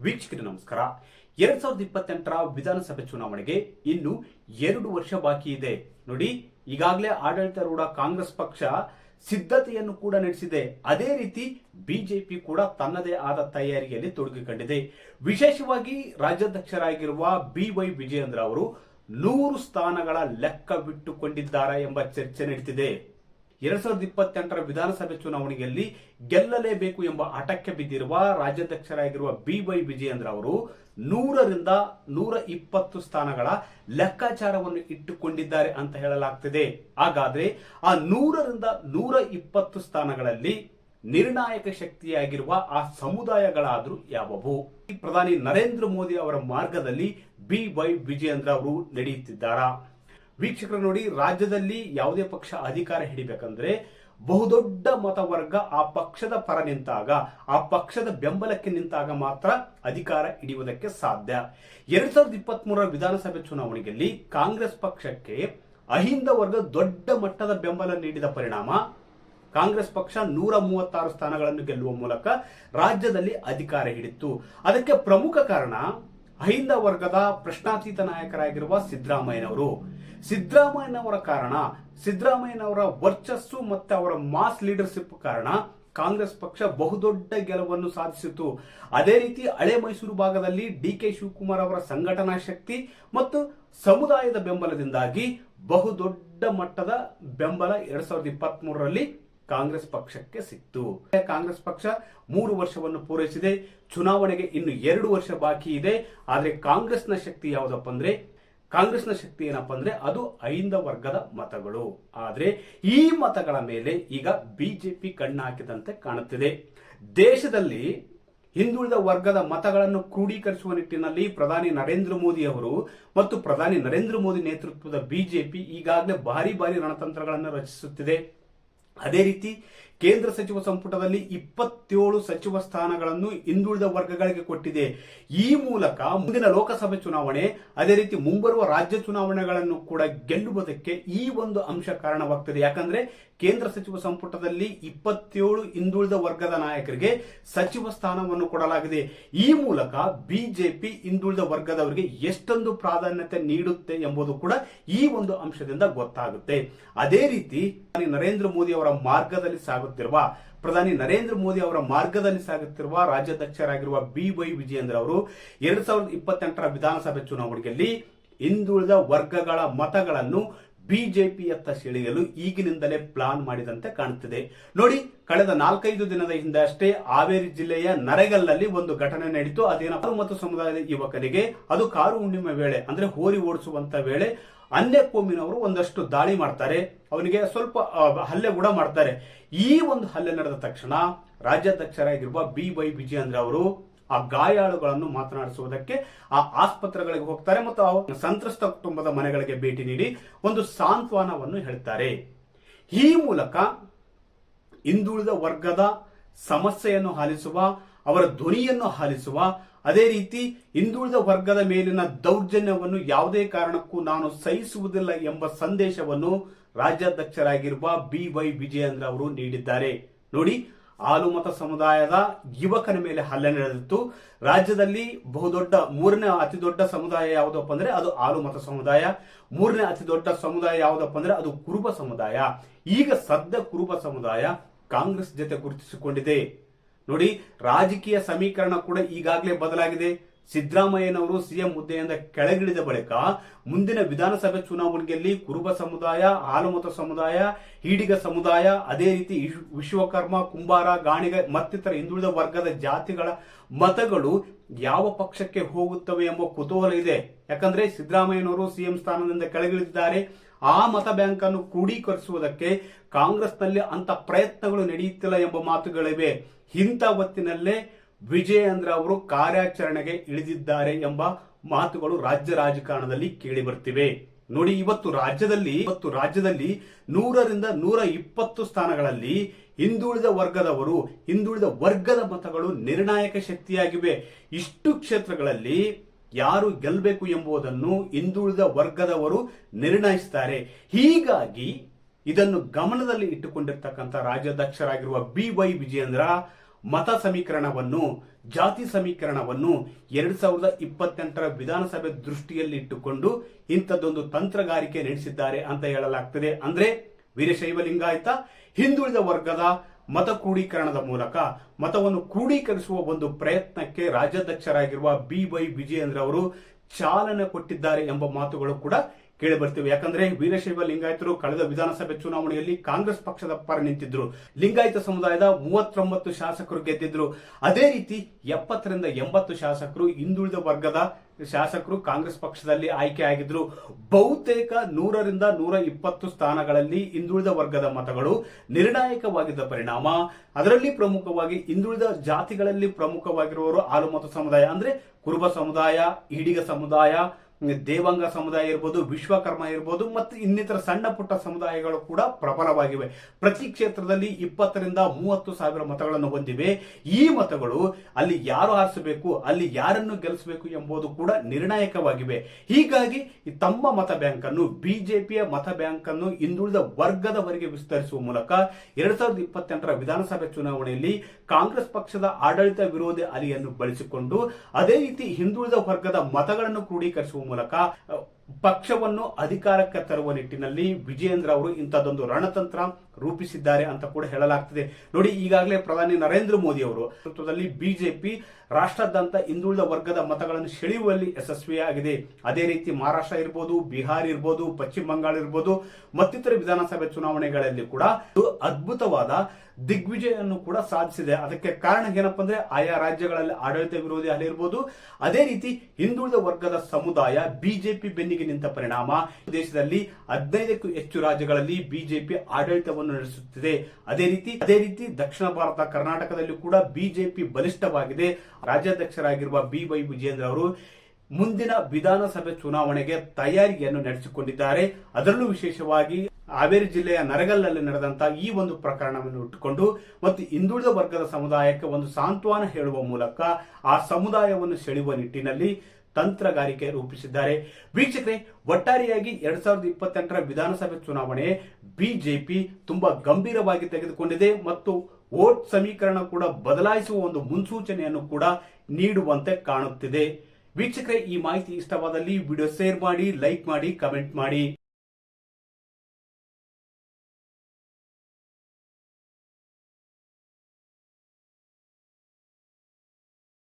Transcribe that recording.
ವೀಕ್ಷಕರಿಗೆ ನಮಸ್ಕಾರ. 2028ರ ವಿಧಾನಸಭೆ ಚುನಾವಣೆಗೆ ಇನ್ನು 2 ವರ್ಷ ಬಾಕಿ ಇದೆ. ನೋಡಿ, ಈಗಾಗಲೇ ಆಡಳಿತಾರೂಢ ಕಾಂಗ್ರೆಸ್ ಪಕ್ಷ ಸಿದ್ಧತೆಯನ್ನು ಕೂಡ ನಡೆಸಿದೆ. ಅದೇ ರೀತಿ ಬಿಜೆಪಿ ಕೂಡ ತನ್ನದೇ ಆದ ತಯಾರಿಯಲ್ಲಿ ತೊಡಗಿಕೊಂಡಿದೆ. ವಿಶೇಷವಾಗಿ ರಾಜ್ಯಾಧ್ಯಕ್ಷರಾಗಿರುವ BY ವಿಜಯೇಂದ್ರ ಅವರು 100 ಸ್ಥಾನಗಳ ಲೆಕ್ಕವಿಟ್ಟುಕೊಂಡಿದ್ದಾರೆ ಎಂಬ ಚರ್ಚೆ ನಡೀತಿದೆ. 2028ರ ವಿಧಾನಸಭೆ ಚುನಾವಣೆಯಲ್ಲಿ ಗೆಲ್ಲಲೇಬೇಕು ಎಂಬ ಹಠಕ್ಕೆ ಬಿದ್ದಿರುವ ರಾಜ್ಯಾಧ್ಯಕ್ಷರಾಗಿರುವ BY ವಿಜಯೇಂದ್ರ ಅವರು 100ರಿಂದ 120 ಸ್ಥಾನಗಳ ಲೆಕ್ಕಾಚಾರವನ್ನು ಇಟ್ಟುಕೊಂಡಿದ್ದಾರೆ ಅಂತ ಹೇಳಲಾಗ್ತಿದೆ. ಹಾಗಾದ್ರೆ ಆ 100ರಿಂದ 120 ಸ್ಥಾನಗಳಲ್ಲಿ ನಿರ್ಣಾಯಕ ಶಕ್ತಿಯಾಗಿರುವ ಆ ಸಮುದಾಯಗಳಾದ್ರೂ ಯಾವುವು? ಪ್ರಧಾನಿ ನರೇಂದ್ರ ಮೋದಿ ಅವರ ಮಾರ್ಗದಲ್ಲಿ BY ವಿಜಯೇಂದ್ರ ಅವರು ನಡೆಯುತ್ತಿದ್ದಾರಾ? ವೀಕ್ಷಕರು ನೋಡಿ, ರಾಜ್ಯದಲ್ಲಿ ಯಾವುದೇ ಪಕ್ಷ ಅಧಿಕಾರ ಹಿಡಿಬೇಕಂದ್ರೆ ಬಹುದೊಡ್ಡ ಮತವರ್ಗ ಆ ಪಕ್ಷದ ಪರ ನಿಂತಾಗ, ಆ ಪಕ್ಷದ ಬೆಂಬಲಕ್ಕೆ ನಿಂತಾಗ ಮಾತ್ರ ಅಧಿಕಾರ ಹಿಡಿಯುವುದಕ್ಕೆ ಸಾಧ್ಯ. 2023ರ ವಿಧಾನಸಭೆ ಚುನಾವಣೆಯಲ್ಲಿ ಕಾಂಗ್ರೆಸ್ ಪಕ್ಷಕ್ಕೆ ಅಹಿಂದ ವರ್ಗ ದೊಡ್ಡ ಮಟ್ಟದ ಬೆಂಬಲ ನೀಡಿದ ಪರಿಣಾಮ ಕಾಂಗ್ರೆಸ್ ಪಕ್ಷ 136 ಸ್ಥಾನಗಳನ್ನು ಗೆಲ್ಲುವ ಮೂಲಕ ರಾಜ್ಯದಲ್ಲಿ ಅಧಿಕಾರ ಹಿಡಿತು. ಅದಕ್ಕೆ ಪ್ರಮುಖ ಕಾರಣ ಅಹಿಂದ ವರ್ಗದ ಪ್ರಶ್ನಾತೀತ ನಾಯಕರಾಗಿರುವ ಸಿದ್ದರಾಮಯ್ಯನವರ ಕಾರಣ, ಸಿದ್ದರಾಮಯ್ಯನವರ ವರ್ಚಸ್ಸು ಮತ್ತೆ ಅವರ ಮಾಸ್ ಲೀಡರ್ಶಿಪ್ ಕಾರಣ ಕಾಂಗ್ರೆಸ್ ಪಕ್ಷ ಬಹುದೊಡ್ಡ ಗೆಲುವನ್ನು ಸಾಧಿಸಿತು. ಅದೇ ರೀತಿ ಹಳೆ ಮೈಸೂರು ಭಾಗದಲ್ಲಿ DK ಶಿವಕುಮಾರ್ ಅವರ ಸಂಘಟನಾ ಶಕ್ತಿ ಮತ್ತು ಸಮುದಾಯದ ಬೆಂಬಲದಿಂದಾಗಿ ಬಹುದೊಡ್ಡ ಮಟ್ಟದ ಬೆಂಬಲ 2023ರಲ್ಲಿ ಕಾಂಗ್ರೆಸ್ ಪಕ್ಷಕ್ಕೆ ಸಿಕ್ತು. ಕಾಂಗ್ರೆಸ್ ಪಕ್ಷ 3 ವರ್ಷವನ್ನು ಪೂರೈಸಿದೆ. ಚುನಾವಣೆಗೆ ಇನ್ನು 2 ವರ್ಷ ಬಾಕಿ ಇದೆ. ಆದ್ರೆ ಕಾಂಗ್ರೆಸ್ನ ಶಕ್ತಿ ಯಾವುದಪ್ಪ ಅಂದ್ರೆ, ಕಾಂಗ್ರೆಸ್ನ ಶಕ್ತಿ ಏನಪ್ಪಾ ಅಂದ್ರೆ ಅದು ಅಹಿಂದ ವರ್ಗದ ಮತಗಳು. ಆದ್ರೆ ಈ ಮತಗಳ ಮೇಲೆ ಈಗ ಬಿಜೆಪಿ ಕಣ್ಣು ಹಾಕಿದಂತೆ ಕಾಣುತ್ತಿದೆ. ದೇಶದಲ್ಲಿ ಹಿಂದುಳಿದ ವರ್ಗದ ಮತಗಳನ್ನು ಕ್ರೋಢೀಕರಿಸುವ ನಿಟ್ಟಿನಲ್ಲಿ ಪ್ರಧಾನಿ ನರೇಂದ್ರ ಮೋದಿ ಅವರು ಮತ್ತು ಪ್ರಧಾನಿ ನರೇಂದ್ರ ಮೋದಿ ನೇತೃತ್ವದ ಬಿಜೆಪಿ ಈಗಾಗಲೇ ಭಾರಿ ರಣತಂತ್ರಗಳನ್ನು ರಚಿಸುತ್ತಿದೆ. ಅದೇ ರೀತಿ ಕೇಂದ್ರ ಸಚಿವ ಸಂಪುಟದಲ್ಲಿ 27 ಸಚಿವ ಸ್ಥಾನಗಳನ್ನು ಹಿಂದುಳಿದ ವರ್ಗಗಳಿಗೆ ಕೊಟ್ಟಿದೆ. ಈ ಮೂಲಕ ಮುಂದಿನ ಲೋಕಸಭೆ ಚುನಾವಣೆ, ಅದೇ ರೀತಿ ಮುಂಬರುವ ರಾಜ್ಯ ಚುನಾವಣೆಗಳನ್ನು ಕೂಡ ಗೆಲ್ಲುವುದಕ್ಕೆ ಈ ಒಂದು ಅಂಶ ಕಾರಣವಾಗ್ತದೆ. ಯಾಕಂದ್ರೆ ಕೇಂದ್ರ ಸಚಿವ ಸಂಪುಟದಲ್ಲಿ 27 ಹಿಂದುಳಿದ ವರ್ಗದ ನಾಯಕರಿಗೆ ಸಚಿವ ಸ್ಥಾನವನ್ನು ಕೊಡಲಾಗಿದೆ. ಈ ಮೂಲಕ ಬಿಜೆಪಿ ಹಿಂದುಳಿದ ವರ್ಗದವರಿಗೆ ಎಷ್ಟೊಂದು ಪ್ರಾಧಾನ್ಯತೆ ನೀಡುತ್ತೆ ಎಂಬುದು ಕೂಡ ಈ ಒಂದು ಅಂಶದಿಂದ ಗೊತ್ತಾಗುತ್ತೆ. ಅದೇ ರೀತಿ ನರೇಂದ್ರ ಮೋದಿ ಅವರ ಮಾರ್ಗದಲ್ಲಿ ಸಾಗುತ್ತಿರುವ ರಾಜ್ಯಾಧ್ಯಕ್ಷರಾಗಿರುವ BY ವಿಜಯೇಂದ್ರ ಅವರು 2028ರ ವಿಧಾನಸಭೆ ಚುನಾವಣೆಯಲ್ಲಿ ಹಿಂದುಳಿದ ವರ್ಗಗಳ ಮತಗಳನ್ನು ಬಿಜೆಪಿಯತ್ತ ಸೆಳೆಯಲು ಈಗಿನಿಂದಲೇ ಪ್ಲಾನ್ ಮಾಡಿದಂತೆ ಕಾಣುತ್ತಿದೆ. ನೋಡಿ, ಕಳೆದ 4-5 ದಿನದ ಹಿಂದೆ ಅಷ್ಟೇ ಹಾವೇರಿ ಜಿಲ್ಲೆಯ ನರೇಗಲ್ನಲ್ಲಿ ಒಂದು ಘಟನೆ ನಡೆಯಿತು. ಅದೇನಪ್ಪ, ಮತ್ತು ಸಮುದಾಯದ ಯುವಕನಿಗೆ ಅದು ಕಾರು ಹುಣ್ಣಿಮೆ ವೇಳೆ ಅಂದ್ರೆ ಹೋರಿ ಓಡಿಸುವಂತ ವೇಳೆ ಅನ್ಯ ಕೋಮಿನವರು ಒಂದಷ್ಟು ದಾಳಿ ಮಾಡ್ತಾರೆ, ಅವನಿಗೆ ಸ್ವಲ್ಪ ಹಲ್ಲೆ ಕೂಡ ಮಾಡ್ತಾರೆ. ಈ ಒಂದು ಹಲ್ಲೆ ನಡೆದ ತಕ್ಷಣ ರಾಜ್ಯಾಧ್ಯಕ್ಷರಾಗಿರುವ BY ವಿಜಯೇಂದ್ರ ಅವರು ಆ ಗಾಯಾಳುಗಳನ್ನು ಮಾತನಾಡಿಸುವುದಕ್ಕೆ ಆ ಆಸ್ಪತ್ರೆಗಳಿಗೆ ಹೋಗ್ತಾರೆ ಮತ್ತು ಸಂತ್ರಸ್ತ ಕುಟುಂಬದ ಮನೆಗಳಿಗೆ ಭೇಟಿ ನೀಡಿ ಒಂದು ಸಾಂತ್ವನವನ್ನು ಹೇಳ್ತಾರೆ. ಈ ಮೂಲಕ ಹಿಂದುಳಿದ ವರ್ಗದ ಸಮಸ್ಯೆಯನ್ನು ಆಲಿಸುವ, ಅವರ ಧ್ವನಿಯನ್ನು ಆಲಿಸುವ, ಅದೇ ರೀತಿ ಹಿಂದುಳಿದ ವರ್ಗದ ಮೇಲಿನ ದೌರ್ಜನ್ಯವನ್ನು ಯಾವುದೇ ಕಾರಣಕ್ಕೂ ನಾನು ಸಹಿಸುವುದಿಲ್ಲ ಎಂಬ ಸಂದೇಶವನ್ನು ರಾಜ್ಯಾಧ್ಯಕ್ಷರಾಗಿರುವ BY ವಿಜಯೇಂದ್ರ ಅವರು ನೀಡಿದ್ದಾರೆ. ನೋಡಿ, ಆಲುಮತ ಸಮುದಾಯದ ಯುವಕನ ಮೇಲೆ ಹಲ್ಲೆ ನಡೆದಿತ್ತು. ರಾಜ್ಯದಲ್ಲಿ ಬಹುದೊಡ್ಡ 3ನೇ ಅತಿ ದೊಡ್ಡ ಸಮುದಾಯ ಯಾವುದಪ್ಪ ಅಂದ್ರೆ ಅದು ಆಲುಮತ ಸಮುದಾಯ. 3ನೇ ಅತಿ ದೊಡ್ಡ ಸಮುದಾಯ ಯಾವುದಪ್ಪ ಅಂದ್ರೆ ಅದು ಕುರುಬ ಸಮುದಾಯ. ಈಗ ಸದ್ಯ ಕುರುಬ ಸಮುದಾಯ ಕಾಂಗ್ರೆಸ್ ಜೊತೆ ಗುರುತಿಸಿಕೊಂಡಿದೆ. ನೋಡಿ, ರಾಜಕೀಯ ಸಮೀಕರಣ ಕೂಡ ಈಗಾಗಲೇ ಬದಲಾಗಿದೆ. ಸಿದ್ದರಾಮಯ್ಯನವರು ಸಿಎಂ ಹುದ್ದೆಯಿಂದ ಕೆಳಗಿಳಿದ ಬಳಿಕ ಮುಂದಿನ ವಿಧಾನಸಭೆ ಚುನಾವಣೆಯಲ್ಲಿ ಕುರುಬ ಸಮುದಾಯ, ಆಲುಮತ ಸಮುದಾಯ, ಈಡಿಗ ಸಮುದಾಯ, ಅದೇ ರೀತಿ ವಿಶ್ವಕರ್ಮ, ಕುಂಬಾರ, ಗಾಣಿಗ ಮತ್ತಿತರ ಹಿಂದುಳಿದ ವರ್ಗದ ಜಾತಿಗಳ ಮತಗಳು ಯಾವ ಪಕ್ಷಕ್ಕೆ ಹೋಗುತ್ತವೆ ಎಂಬ ಕುತೂಹಲ ಇದೆ. ಯಾಕಂದ್ರೆ ಸಿದ್ದರಾಮಯ್ಯನವರು ಸಿಎಂ ಸ್ಥಾನದಿಂದ ಕೆಳಗಿಳಿದಿದ್ದಾರೆ. ಆ ಮತ ಬ್ಯಾಂಕ್ ಅನ್ನು ಕ್ರೋಢೀಕರಿಸುವುದಕ್ಕೆ ಕಾಂಗ್ರೆಸ್ನಲ್ಲಿ ಅಂತ ಪ್ರಯತ್ನಗಳು ನಡೆಯುತ್ತಿಲ್ಲ ಎಂಬ ಮಾತುಗಳಿವೆ. ಇಂಥ ಹೊತ್ತಿನಲ್ಲೇ ವಿಜಯೇಂದ್ರ ಅವರು ಕಾರ್ಯಾಚರಣೆಗೆ ಇಳಿದಿದ್ದಾರೆ ಎಂಬ ಮಾತುಗಳು ರಾಜ್ಯ ರಾಜಕಾರಣದಲ್ಲಿ ಕೇಳಿ ಬರ್ತಿವೆ. ನೋಡಿ, ಇವತ್ತು ರಾಜ್ಯದಲ್ಲಿ 100ರಿಂದ 120 ಸ್ಥಾನಗಳಲ್ಲಿ ಹಿಂದುಳಿದ ವರ್ಗದ ಮತಗಳು ನಿರ್ಣಾಯಕ ಶಕ್ತಿಯಾಗಿವೆ. ಇಷ್ಟು ಕ್ಷೇತ್ರಗಳಲ್ಲಿ ಯಾರು ಗೆಲ್ಲಬೇಕು ಎಂಬುದನ್ನು ಹಿಂದುಳಿದ ವರ್ಗದವರು ನಿರ್ಣಯಿಸುತ್ತಾರೆ. ಹೀಗಾಗಿ ಇದನ್ನು ಗಮನದಲ್ಲಿ ಇಟ್ಟುಕೊಂಡಿರ್ತಕ್ಕಂಥ ರಾಜ್ಯಾಧ್ಯಕ್ಷರಾಗಿರುವ BY ವಿಜಯೇಂದ್ರ ಮತ ಸಮೀಕರಣವನ್ನು, ಜಾತಿ ಸಮೀಕರಣವನ್ನು 2028ರ ವಿಧಾನಸಭೆ ದೃಷ್ಟಿಯಲ್ಲಿಟ್ಟುಕೊಂಡು ಇಂಥದ್ದೊಂದು ತಂತ್ರಗಾರಿಕೆ ನಡೆಸಿದ್ದಾರೆ ಅಂತ ಹೇಳಲಾಗ್ತದೆ. ಅಂದ್ರೆ ವೀರಶೈವ ಲಿಂಗಾಯತ ಹಿಂದುಳಿದ ವರ್ಗದ ಮತ ಕ್ರೋಢೀಕರಣದ ಮೂಲಕ ಮತವನ್ನು ಕ್ರೋಢೀಕರಿಸುವ ಒಂದು ಪ್ರಯತ್ನಕ್ಕೆ ರಾಜ್ಯಾಧ್ಯಕ್ಷರಾಗಿರುವ BY ವಿಜಯೇಂದ್ರ ಅವರು ಚಾಲನೆ ಕೊಟ್ಟಿದ್ದಾರೆ ಎಂಬ ಮಾತುಗಳು ಕೂಡ ಕೇಳಿ ಬರ್ತಿವೆ. ಯಾಕಂದ್ರೆ ವೀರಶೈವ ಲಿಂಗಾಯತರು ಕಳೆದ ವಿಧಾನಸಭೆ ಚುನಾವಣೆಯಲ್ಲಿ ಕಾಂಗ್ರೆಸ್ ಪಕ್ಷದ ಪರ ನಿಂತಿದ್ರು. ಲಿಂಗಾಯತ ಸಮುದಾಯದ 39 ಶಾಸಕರು ಗೆದ್ದಿದ್ರು. ಅದೇ ರೀತಿ 70ರಿಂದ 80 ಶಾಸಕರು ಹಿಂದುಳಿದ ವರ್ಗದ ಶಾಸಕರು ಕಾಂಗ್ರೆಸ್ ಪಕ್ಷದಲ್ಲಿ ಆಯ್ಕೆ ಆಗಿದ್ರು. ಬಹುತೇಕ 100ರಿಂದ 120 ಸ್ಥಾನಗಳಲ್ಲಿ ಹಿಂದುಳಿದ ವರ್ಗದ ಮತಗಳು ನಿರ್ಣಾಯಕವಾಗಿದ್ದ ಪರಿಣಾಮ ಅದರಲ್ಲಿ ಪ್ರಮುಖವಾಗಿ ಹಿಂದುಳಿದ ಜಾತಿಗಳಲ್ಲಿ ಪ್ರಮುಖವಾಗಿರುವವರು ಆಲುಮತ ಸಮುದಾಯ ಅಂದ್ರೆ ಕುರುಬ ಸಮುದಾಯ, ಈಡಿಗ ಸಮುದಾಯ, ದೇವಾಂಗ ಸಮುದಾಯ ಇರ್ಬೋದು, ವಿಶ್ವಕರ್ಮ ಇರ್ಬೋದು ಮತ್ತು ಇನ್ನಿತರ ಸಣ್ಣ ಪುಟ್ಟ ಸಮುದಾಯಗಳು ಕೂಡ ಪ್ರಬಲವಾಗಿವೆ. ಪ್ರತಿ ಕ್ಷೇತ್ರದಲ್ಲಿ 20ರಿಂದ 30 ಸಾವಿರ ಮತಗಳನ್ನು ಹೊಂದಿವೆ. ಈ ಮತಗಳು ಅಲ್ಲಿ ಯಾರು ಆರಿಸಬೇಕು, ಅಲ್ಲಿ ಯಾರನ್ನು ಗೆಲ್ಲಿಸಬೇಕು ಎಂಬುದು ಕೂಡ ನಿರ್ಣಾಯಕವಾಗಿವೆ. ಹೀಗಾಗಿ ತಮ್ಮ ಮತ ಬ್ಯಾಂಕ್ ಅನ್ನು, ಬಿಜೆಪಿಯ ಮತ ಬ್ಯಾಂಕ್ ಅನ್ನು ಹಿಂದುಳಿದ ವರ್ಗದವರೆಗೆ ವಿಸ್ತರಿಸುವ ಮೂಲಕ 2028ರ ವಿಧಾನಸಭೆ ಚುನಾವಣೆಯಲ್ಲಿ ಕಾಂಗ್ರೆಸ್ ಪಕ್ಷದ ಆಡಳಿತ ವಿರೋಧಿ ಅಲೆಯನ್ನು ಬಳಸಿಕೊಂಡು ಅದೇ ರೀತಿ ಹಿಂದುಳಿದ ವರ್ಗದ ಮತಗಳನ್ನು ಕ್ರೋಢೀಕರಿಸುವ ಮೂಲಕ ಪಕ್ಷವನ್ನು ಅಧಿಕಾರಕ್ಕೆ ತರುವ ನಿಟ್ಟಿನಲ್ಲಿ ವಿಜಯೇಂದ್ರ ಅವರು ಇಂಥದ್ದೊಂದು ರಣತಂತ್ರ ರೂಪಿಸಿದ್ದಾರೆ ಅಂತ ಕೂಡ ಹೇಳಲಾಗ್ತದೆ. ನೋಡಿ, ಈಗಾಗಲೇ ಪ್ರಧಾನಿ ನರೇಂದ್ರ ಮೋದಿ ಅವರು ನೇತೃತ್ವದಲ್ಲಿ ಬಿಜೆಪಿ ರಾಷ್ಟ್ರಾದ್ಯಂತ ಹಿಂದುಳಿದ ವರ್ಗದ ಮತಗಳನ್ನು ಸೆಳೆಯುವಲ್ಲಿ ಯಶಸ್ವಿಯಾಗಿದೆ. ಅದೇ ರೀತಿ ಮಹಾರಾಷ್ಟ್ರ ಇರ್ಬೋದು, ಬಿಹಾರ್ ಇರ್ಬೋದು, ಪಶ್ಚಿಮ ಬಂಗಾಳ ಇರ್ಬೋದು ಮತ್ತಿತರ ವಿಧಾನಸಭೆ ಚುನಾವಣೆಗಳಲ್ಲಿ ಕೂಡ ಅದ್ಭುತವಾದ ದಿಗ್ವಿಜಯನ್ನು ಕೂಡ ಸಾಧಿಸಿದೆ. ಅದಕ್ಕೆ ಕಾರಣ ಏನಪ್ಪಾ ಅಂದ್ರೆ ಆಯಾ ರಾಜ್ಯಗಳಲ್ಲಿ ಆಡಳಿತ ವಿರೋಧಿ ಅಲೆ ಇರ್ಬೋದು, ಅದೇ ರೀತಿ ಹಿಂದುಳಿದ ವರ್ಗದ ಸಮುದಾಯ ಬಿಜೆಪಿ ಬೆನ್ನಿಗೆ ನಿಂತ ಪರಿಣಾಮ ದೇಶದಲ್ಲಿ 15ಕ್ಕೂ ಹೆಚ್ಚು ರಾಜ್ಯಗಳಲ್ಲಿ ಬಿಜೆಪಿ ಆಡಳಿತವನ್ನು ನಡೆಸುತ್ತಿದೆ. ಅದೇ ರೀತಿ ದಕ್ಷಿಣ ಭಾರತ ಕರ್ನಾಟಕದಲ್ಲಿ ಕೂಡ ಬಿಜೆಪಿ ಬಲಿಷ್ಠವಾಗಿದೆ. ರಾಜ್ಯಾಧ್ಯಕ್ಷರಾಗಿರುವ BY ವಿಜಯೇಂದ್ರ ಅವರು ಮುಂದಿನ ವಿಧಾನಸಭೆ ಚುನಾವಣೆಗೆ ತಯಾರಿಯನ್ನು ನಡೆಸಿಕೊಂಡಿದ್ದಾರೆ. ಅದರಲ್ಲೂ ವಿಶೇಷವಾಗಿ ಹಾವೇರಿ ಜಿಲ್ಲೆಯ ನರಗಲ್ನಲ್ಲಿ ನಡೆದಂತಹ ಈ ಒಂದು ಪ್ರಕರಣವನ್ನು ಇಟ್ಟುಕೊಂಡು ಮತ್ತು ಹಿಂದುಳಿದ ವರ್ಗದ ಸಮುದಾಯಕ್ಕೆ ಒಂದು ಸಾಂತ್ವನ ಹೇಳುವ ಮೂಲಕ ಆ ಸಮುದಾಯವನ್ನು ಸೆಳೆಯುವ ನಿಟ್ಟಿನಲ್ಲಿ ತಂತ್ರಗಾರಿಕೆ ರೂಪಿಸಿದ್ದಾರೆ. ವೀಕ್ಷಕರೇ, ಒಟ್ಟಾರೆಯಾಗಿ 2028ರ ವಿಧಾನಸಭೆ ಚುನಾವಣೆ ಬಿಜೆಪಿ ತುಂಬಾ ಗಂಭೀರವಾಗಿ ತೆಗೆದುಕೊಂಡಿದೆ ಮತ್ತು ವೋಟ್ ಸಮೀಕರಣ ಕೂಡ ಬದಲಾಯಿಸುವ ಒಂದು ಮುನ್ಸೂಚನೆಯನ್ನು ಕೂಡ ನೀಡುವಂತೆ ಕಾಣುತ್ತಿದೆ. ವೀಕ್ಷಕರೇ, ಈ ಮಾಹಿತಿ ಇಷ್ಟವಾದಲ್ಲಿ ವಿಡಿಯೋ ಶೇರ್ ಮಾಡಿ, ಲೈಕ್ ಮಾಡಿ, ಕಮೆಂಟ್ ಮಾಡಿ.